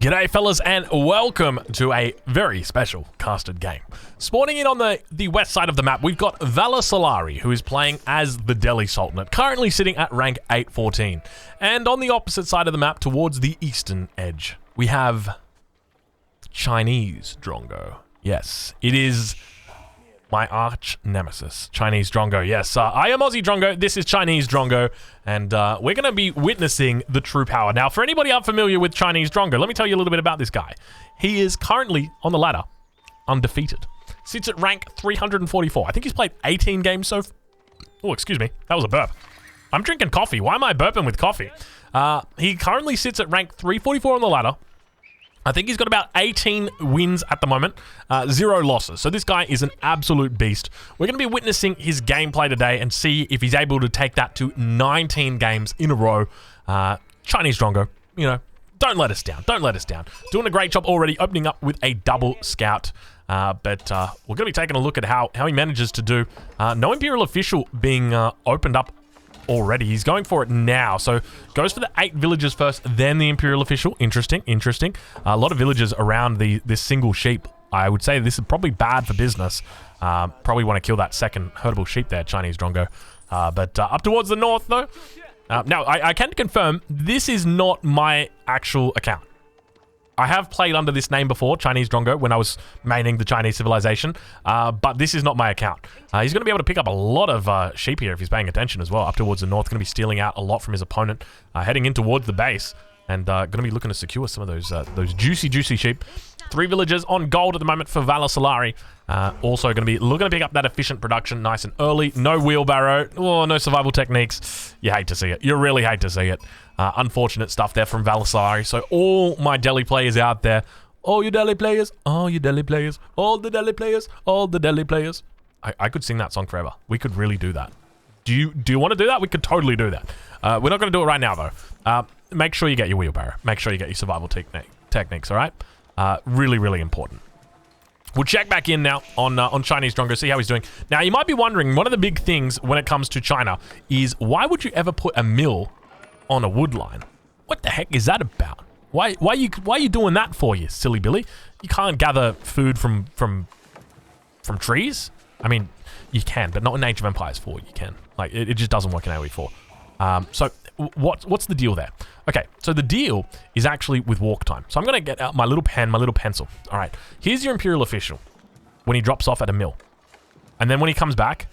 G'day fellas and welcome to a very special casted game. Spawning in on the west side of the map, we've got Valor Solari, who is playing as the Delhi Sultanate, currently sitting at rank 814. And on the opposite side of the map, towards the eastern edge, we have Chinese Drongo. Yes, it is my arch nemesis, Chinese Drongo. Yes, I am Aussie Drongo, this is Chinese Drongo, and we're going to be witnessing the true power. Now, for anybody unfamiliar with Chinese Drongo, let me tell you a little bit about this guy. He is currently on the ladder, undefeated. Sits at rank 344. I think he's played 18 games so far. Oh, excuse me, that was a burp. I'm drinking coffee. Why am I burping with coffee? He currently sits at rank 344 on the ladder. I think he's got about 18 wins at the moment, 0 losses. So this guy is an absolute beast. We're going to be witnessing his gameplay today and see if he's able to take that to 19 games in a row. Chinese Drongo, you know, don't let us down. Don't let us down. Doing a great job already, opening up with a double scout. But we're going to be taking a look at how he manages to do. No Imperial Official being opened up already. He's going for it now. So goes for the 8 villages first, then the Imperial Official. Interesting. A lot of villages around this single sheep. I would say this is probably bad for business. Probably want to kill that second herdable sheep there, Chinese Drongo. But up towards the north, though. Now, I can confirm this is not my actual account. I have played under this name before, Chinese Drongo, when I was maining the Chinese civilization, but this is not my account. He's going to be able to pick up a lot of sheep here if he's paying attention as well, up towards the north. Going to be stealing out a lot from his opponent, heading in towards the base, and going to be looking to secure some of those juicy sheep. 3 villages on gold at the moment for Valor Solari. Also going to be looking to pick up that efficient production nice and early. No wheelbarrow. Oh, no survival techniques. You hate to see it. You really hate to see it. Unfortunate stuff there from Valor Solari. So all my Delhi players out there, all you Delhi players, all you Delhi players, all the Delhi players, all the Delhi players. I could sing that song forever. We could really do that. Do you want to do that? We could totally do that. We're not going to do it right now, though. Make sure you get your wheelbarrow. Make sure you get your survival techniques, all right? Really important. We'll check back in now on Chinese Drongo, see how he's doing. Now, you might be wondering, one of the big things when it comes to China is why would you ever put a mill on a wood line? What the heck is that about? Why are you doing that for, you silly Billy? You can't gather food from trees? I mean, you can, but not in Age of Empires 4 you can. Like, it just doesn't work in AoE 4. So what's the deal there? Okay, so the deal is actually with walk time. So I'm going to get out my little pen, my little pencil. All right, here's your Imperial Official when he drops off at a mill. And then when he comes back,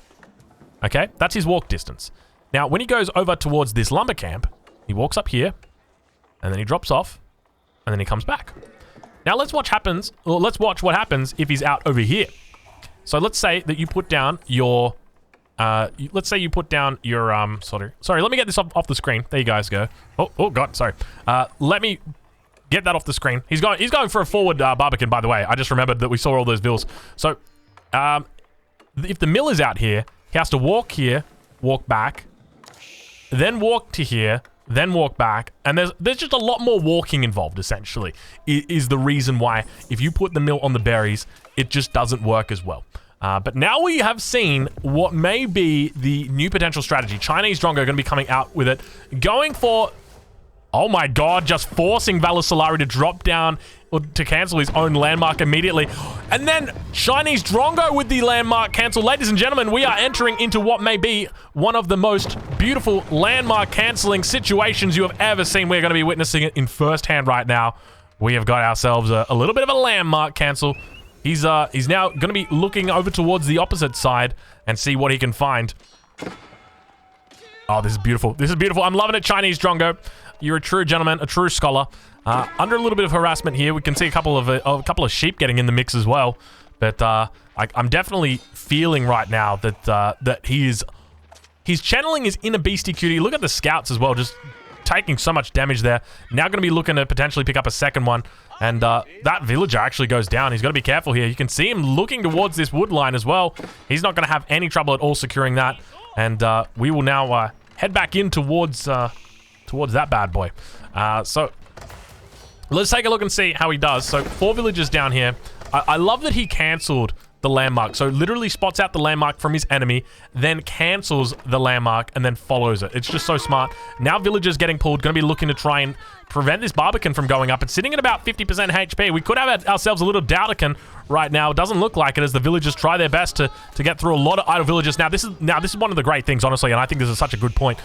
okay, that's his walk distance. Now, when he goes over towards this lumber camp, he walks up here, and then he drops off, and then he comes back. Now, let's watch what happens if he's out over here. So let's say that you put down your... sorry, let me get this off the screen. There you guys go. Oh God, sorry. Let me get that off the screen. He's going for a forward Barbican, by the way. I just remembered that we saw all those bills. So, if the mill is out here, he has to walk here, walk back, then walk to here, then walk back, and there's just a lot more walking involved, essentially, is the reason why if you put the mill on the berries, it just doesn't work as well. But now we have seen what may be the new potential strategy. Chinese Drongo are going to be coming out with it. Going for... Oh my God, just forcing Valor Solari to drop down or to cancel his own landmark immediately. And then Chinese Drongo with the landmark cancel. Ladies and gentlemen, we are entering into what may be one of the most beautiful landmark canceling situations you have ever seen. We're going to be witnessing it in first hand right now. We have got ourselves a little bit of a landmark cancel. He's now going to be looking over towards the opposite side and see what he can find. Oh, this is beautiful. This is beautiful. I'm loving it, Chinese Drongo. You're a true gentleman, a true scholar. Under a little bit of harassment here, we can see a couple of sheep getting in the mix as well. But I'm definitely feeling right now that he's channeling his inner beastie cutie. Look at the scouts as well, just taking so much damage there. Now going to be looking to potentially pick up a second one. And that villager actually goes down. He's got to be careful here. You can see him looking towards this wood line as well. He's not going to have any trouble at all securing that. And we will now head back in towards that bad boy. So let's take a look and see how he does. So 4 villagers down here. I love that he cancelled the landmark. So literally spots out the landmark from his enemy, then cancels the landmark and then follows it. It's just so smart. Now villagers getting pulled, going to be looking to try and prevent this Barbican from going up. It's sitting at about 50% HP. We could have ourselves a little Doubtican right now. It doesn't look like it as the villagers try their best to get through a lot of idle villagers. Now this is one of the great things, honestly, and I think this is such a good point.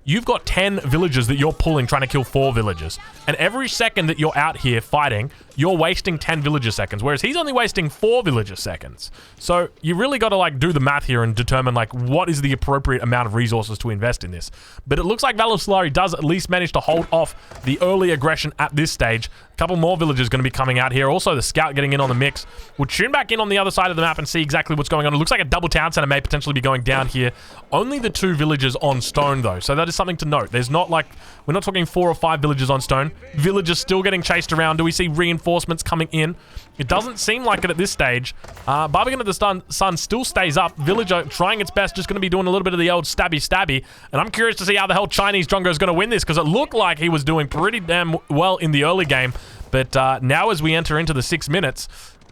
You've got 10 villagers that you're pulling trying to kill 4 villagers. And every second that you're out here fighting, you're wasting 10 villager seconds, whereas he's only wasting 4 villager seconds. So you really got to like do the math here and determine like what is the appropriate amount of resources to invest in this. But it looks like Solari does at least manage to hold off the early aggression at this stage. A couple more villagers going to be coming out here. Also, the scout getting in on the mix. We'll tune back in on the other side of the map and see exactly what's going on. It looks like a double town center may potentially be going down here. Only the 2 villagers on stone, though. So that is something to note. There's not like... We're not talking 4 or 5 villagers on stone. Villagers still getting chased around. Do we see reinforcements coming in? It doesn't seem like it at this stage. Barbican of the Sun still stays up. Villager trying its best, just going to be doing a little bit of the old stabby. And I'm curious to see how the hell Chinese Drongo is going to win this, because it looked like he was doing pretty damn well in the early game. But now as we enter into the 6 minutes,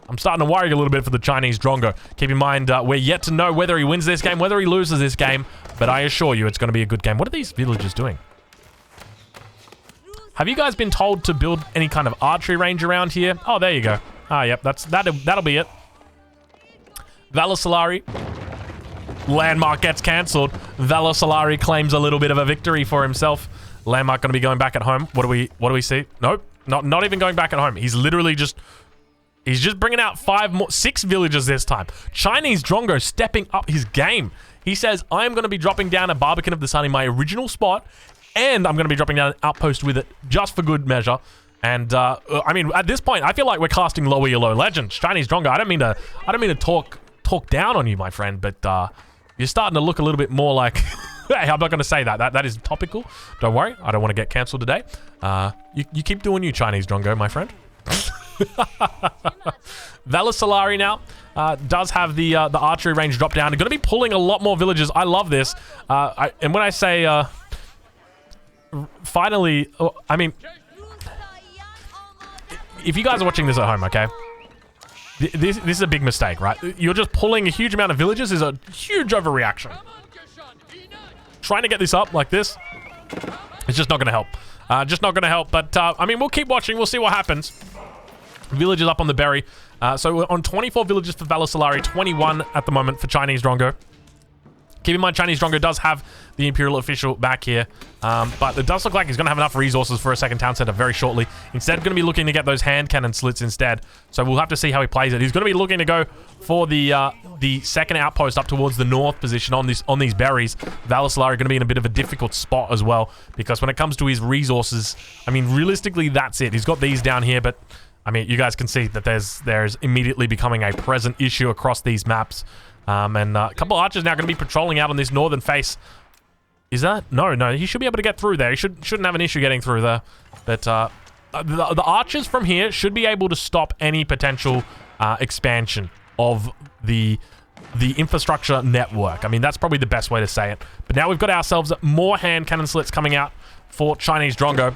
I'm starting to worry a little bit for the Chinese Drongo. Keep in mind, we're yet to know whether he wins this game, whether he loses this game, but I assure you it's going to be a good game. What are these villagers doing? Have you guys been told to build any kind of archery range around here? Oh, there you go. Ah, yep, that'll be it. Solari. Landmark gets cancelled. Solari claims a little bit of a victory for himself. Landmark going to be going back at home. What do we see? Nope, not even going back at home. He's literally just... He's just bringing out 6 villagers this time. Chinese Drongo stepping up his game. He says, I'm going to be dropping down a Barbican of the Sun in my original spot, and I'm going to be dropping down an outpost with it just for good measure. And, I mean, at this point, I feel like we're casting lower your low legends. Chinese Drongo, I don't mean to talk down on you, my friend, but you're starting to look a little bit more like... Hey, I'm not going to say that. That is topical. Don't worry. I don't want to get cancelled today. You keep doing you, Chinese Drongo, my friend. Solari now does have the archery range drop down. They're going to be pulling a lot more villagers. I love this. And when I say finally, I mean, if you guys are watching this at home, okay, this is a big mistake, right? You're just pulling a huge amount of villagers is a huge overreaction. Trying to get this up like this, it's just not going to help. Just not going to help. But I mean, we'll keep watching. We'll see what happens. Villagers up on the berry. So we're on 24 villagers for Solari, 21 at the moment for Chinese Drongo. Keep in mind, Chinese Drongo does have the Imperial official back here, but it does look like he's going to have enough resources for a second town center very shortly. Instead, going to be looking to get those hand cannon slits instead. So we'll have to see how he plays it. He's going to be looking to go for the second outpost up towards the north position on these berries. Solari going to be in a bit of a difficult spot as well, because when it comes to his resources, I mean, realistically, that's it. He's got these down here, but I mean, you guys can see that there's immediately becoming a present issue across these maps. And a couple of archers now going to be patrolling out on this northern face. Is that? No, he should be able to get through there. He shouldn't have an issue getting through there. But the archers from here should be able to stop any potential expansion of the infrastructure network. I mean, that's probably the best way to say it. But now we've got ourselves more hand cannon slits coming out for Chinese Drongo.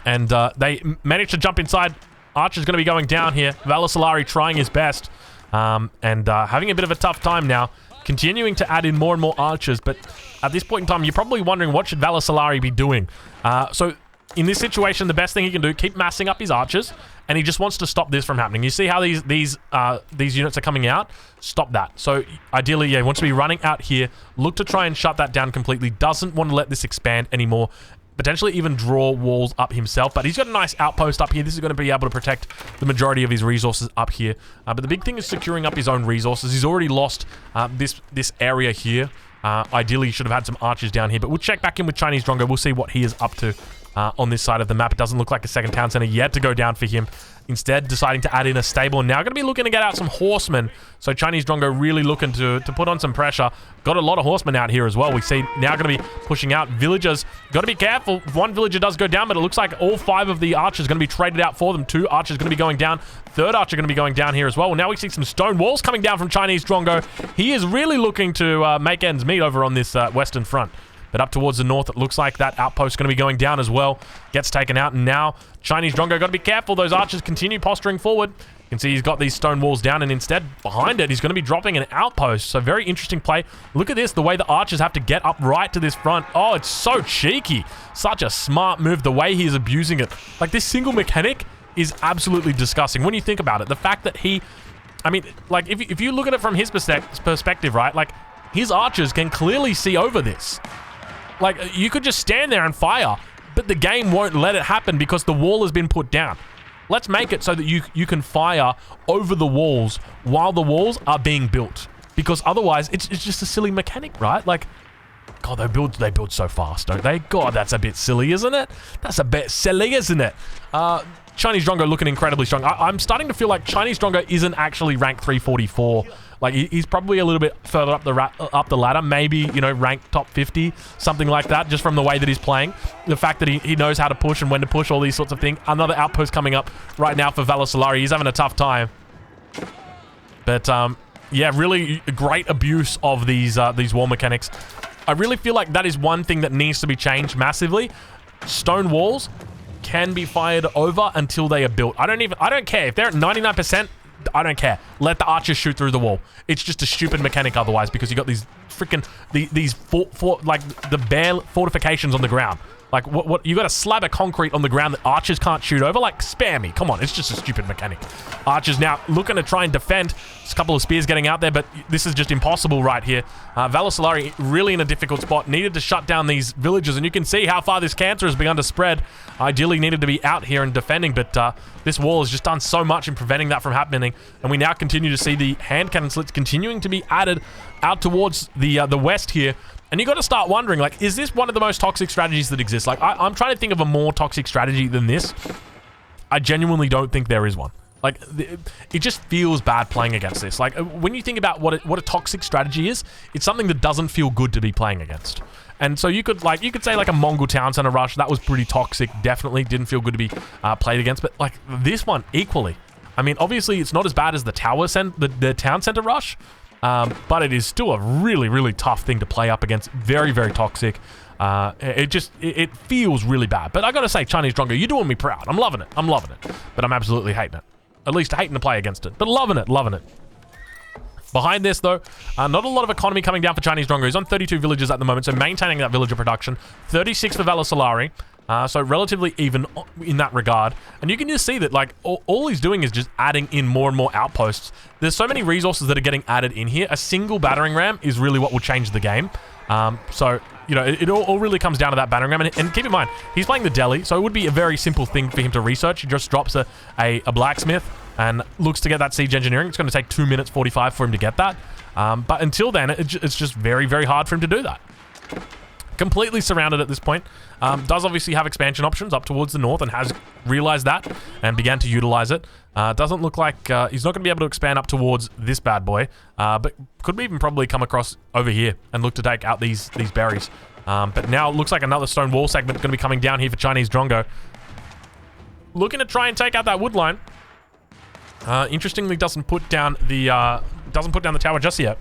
And they managed to jump inside. Archer's going to be going down here. Solari trying his best. And having a bit of a tough time now. Continuing to add in more and more archers. But at this point in time, you're probably wondering, what should Solari be doing? So in this situation, the best thing he can do, keep massing up his archers. And he just wants to stop this from happening. You see how these units are coming out? Stop that. So ideally, yeah, he wants to be running out here. Look to try and shut that down completely. Doesn't want to let this expand anymore. Potentially even draw walls up himself, but he's got a nice outpost up here. This is going to be able to protect the majority of his resources up here. But the big thing is securing up his own resources. He's already lost this area here. Ideally, he should have had some archers down here, but we'll check back in with Chinese Drongo. We'll see what he is up to on this side of the map. It doesn't look like a second town center yet to go down for him. Instead, deciding to add in a stable. And now going to be looking to get out some horsemen. So Chinese Drongo really looking to put on some pressure. Got a lot of horsemen out here as well. We see now going to be pushing out villagers. Got to be careful. One villager does go down, but it looks like all 5 of the archers going to be traded out for them. 2 archers going to be going down. 3rd archer going to be going down here as well. Now we see some stone walls coming down from Chinese Drongo. He is really looking to make ends meet over on this western front. But up towards the north, it looks like that outpost is going to be going down as well. Gets taken out, and now Chinese Drongo got to be careful. Those archers continue posturing forward. You can see he's got these stone walls down, and instead, behind it, he's going to be dropping an outpost. So very interesting play. Look at this, the way the archers have to get up right to this front. Oh, it's so cheeky. Such a smart move, the way he is abusing it. Like, this single mechanic is absolutely disgusting. When you think about it, the fact that he... I mean, like, if you look at it from his perspective, right? Like, his archers can clearly see over this. Like, you could just stand there and fire, but the game won't let it happen because the wall has been put down. Let's make it so that you can fire over the walls while the walls are being built. Because otherwise, it's just a silly mechanic, right? Like, God, they build so fast, don't they? God, that's a bit silly, isn't it? That's a bit silly, isn't it? Chinese Drongo looking incredibly strong. I'm starting to feel like Chinese Drongo isn't actually rank 344. Like, he's probably a little bit further up the ladder. Maybe, you know, rank top 50, something like that, just from the way that he's playing. The fact that he knows how to push and when to push, all these sorts of things. Another outpost coming up right now for Valosolari. He's having a tough time. But, yeah, really great abuse of these wall mechanics. I really feel like that is one thing that needs to be changed massively. Stone walls can be fired over until they are built. I don't care. If they're at 99%, I don't care. Let the archers shoot through the wall. It's just a stupid mechanic otherwise because you got these freaking like the bare fortifications on the ground. Like, what you got a slab of concrete on the ground that archers can't shoot over? Like, spare me. Come on, it's just a stupid mechanic. Archers now looking to try and defend. There's a couple of spears getting out there, but this is just impossible right here. Valosolari really in a difficult spot. Needed to shut down these villages, and you can see how far this cancer has begun to spread. Ideally needed to be out here and defending, but this wall has just done so much in preventing that from happening, and we now continue to see the hand cannon slits continuing to be added out towards the west here. And you got to start wondering, like, is this one of the most toxic strategies that exists? Like, I'm trying to think of a more toxic strategy than this. I genuinely don't think there is one. Like, it just feels bad playing against this. Like, when you think about what a toxic strategy is, it's something that doesn't feel good to be playing against. And so you could say like a Mongol town center rush. That was pretty toxic. Definitely didn't feel good to be played against. But like this one, equally. I mean, obviously it's not as bad as the the town center rush. But it is still a really, really tough thing to play up against. Very, very toxic. It feels really bad. But I gotta say, Chinese Drongo, you're doing me proud. I'm loving it. I'm loving it. But I'm absolutely hating it. At least hating to play against it. But loving it, loving it. Behind this, though, not a lot of economy coming down for Chinese Drongo. He's on 32 villages at the moment, so maintaining that villager production. 36 for Valosolari. So relatively even in that regard. And you can just see that, like, all he's doing is just adding in more and more outposts. There's so many resources that are getting added in here. A single battering ram is really what will change the game. So, you know, it all really comes down to that battering ram. And keep in mind, he's playing the Delhi, so it would be a very simple thing for him to research. He just drops a blacksmith and looks to get that siege engineering. It's going to take 2 minutes 45 for him to get that. But until then, it's just very, very hard for him to do that. Completely surrounded at this point. Does obviously have expansion options up towards the north and has realized that and began to utilize it. Doesn't look like he's not going to be able to expand up towards this bad boy, but could even probably come across over here and look to take out these berries. But now it looks like another stone wall segment going to be coming down here for Chinese Drongo. Looking to try and take out that wood line. Interestingly, doesn't put down the tower just yet.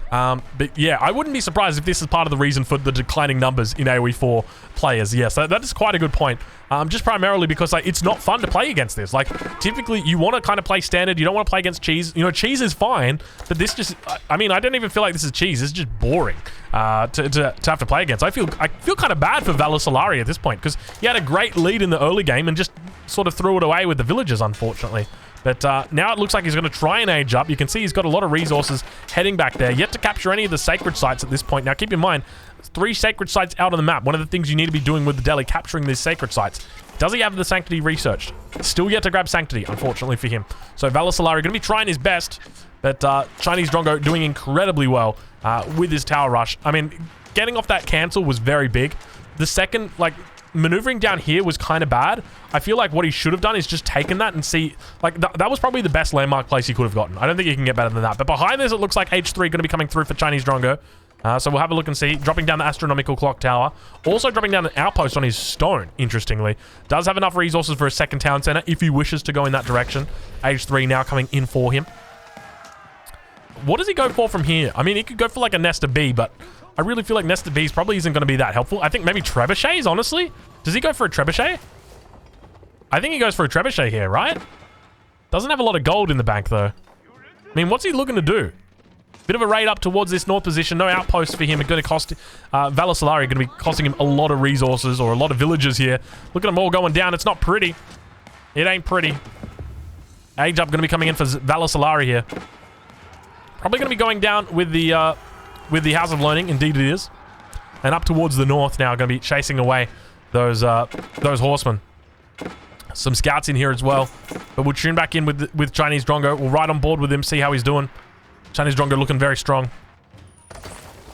But yeah, I wouldn't be surprised if this is part of the reason for the declining numbers in AoE 4 players. Yes, that is quite a good point. Just primarily because like it's not fun to play against this. Like typically you want to kind of play standard. You don't want to play against cheese. You know, cheese is fine, but this just, I mean, I don't even feel like this is cheese. It's just boring to have to play against. I feel kind of bad for Valosolari at this point because he had a great lead in the early game and just sort of threw it away with the villagers, unfortunately. But now it looks like he's going to try and age up. You can see he's got a lot of resources heading back there. Yet to capture any of the sacred sites at this point. Now, keep in mind, 3 sacred sites out on the map. One of the things you need to be doing with the Delhi, capturing these sacred sites. Does he have the Sanctity researched? Still yet to grab Sanctity, unfortunately for him. So Valosolari going to be trying his best. But Chinese Drongo doing incredibly well with his tower rush. I mean, getting off that cancel was very big. The second, like, maneuvering down here was kind of bad. I feel like what he should have done is just taken that and see, like, that was probably the best landmark place he could have gotten. I don't think he can get better than that. But behind this, it looks like H3 going to be coming through for Chinese Drongo. So we'll have a look and see. Dropping down the astronomical clock tower. Also dropping down an outpost on his stone, interestingly. Does have enough resources for a second town center if he wishes to go in that direction. H3 now coming in for him. What does he go for from here? I mean, he could go for like a nest of B, but I really feel like Nested Bees probably isn't going to be that helpful. I think maybe Trebuchets, honestly. Does he go for a Trebuchet? I think he goes for a Trebuchet here, right? Doesn't have a lot of gold in the bank, though. I mean, what's he looking to do? Bit of a raid up towards this north position. No outposts for him. It's going to cost... Valor Solari going to be costing him a lot of resources or a lot of villagers here. Look at them all going down. It's not pretty. It ain't pretty. Age Up going to be coming in for Valor Solari here. Probably going to be going down with the House of Learning. Indeed it is. And up towards the north now. Going to be chasing away those horsemen. Some scouts in here as well. But we'll tune back in with Chinese Drongo. We'll ride on board with him, see how he's doing. Chinese Drongo looking very strong.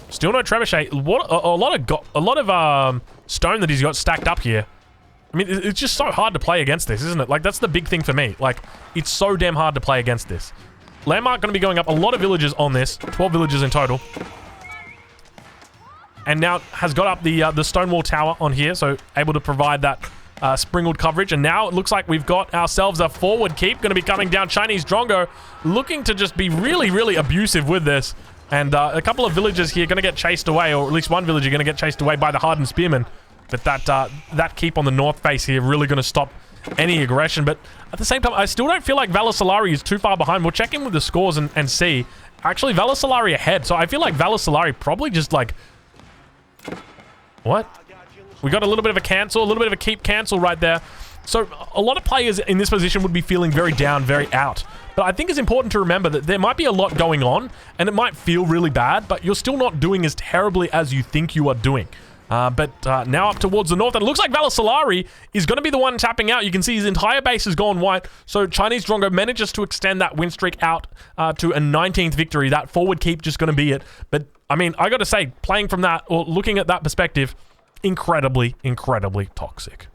Still no Trebuchet. What a lot of stone that he's got stacked up here. I mean, it's just so hard to play against this, isn't it? Like, that's the big thing for me. Like, it's so damn hard to play against this. Landmark going to be going up. A lot of villagers on this. 12 villagers in total. And now has got up the Stonewall Tower on here, so able to provide that springald coverage. And now it looks like we've got ourselves a forward keep going to be coming down. Chinese Drongo looking to just be really, really abusive with this. And a couple of villagers here going to get chased away, or at least one villager going to get chased away by the hardened spearmen. But that keep on the north face here really going to stop any aggression. But at the same time, I still don't feel like Valor Solari is too far behind. We'll check in with the scores and see. Actually, Valor Solari ahead. So I feel like Valor Solari probably just like... What? We got a little bit of a cancel, a little bit of a keep cancel right there. So a lot of players in this position would be feeling very down, very out. But I think it's important to remember that there might be a lot going on, and it might feel really bad, but you're still not doing as terribly as you think you are doing. But now up towards the north, and it looks like Valor Solari is going to be the one tapping out. You can see his entire base has gone white, so Chinese Drongo manages to extend that win streak out to a 19th victory. That forward keep just going to be it. But, I mean, I got to say, playing from that, or looking at that perspective, incredibly, incredibly toxic.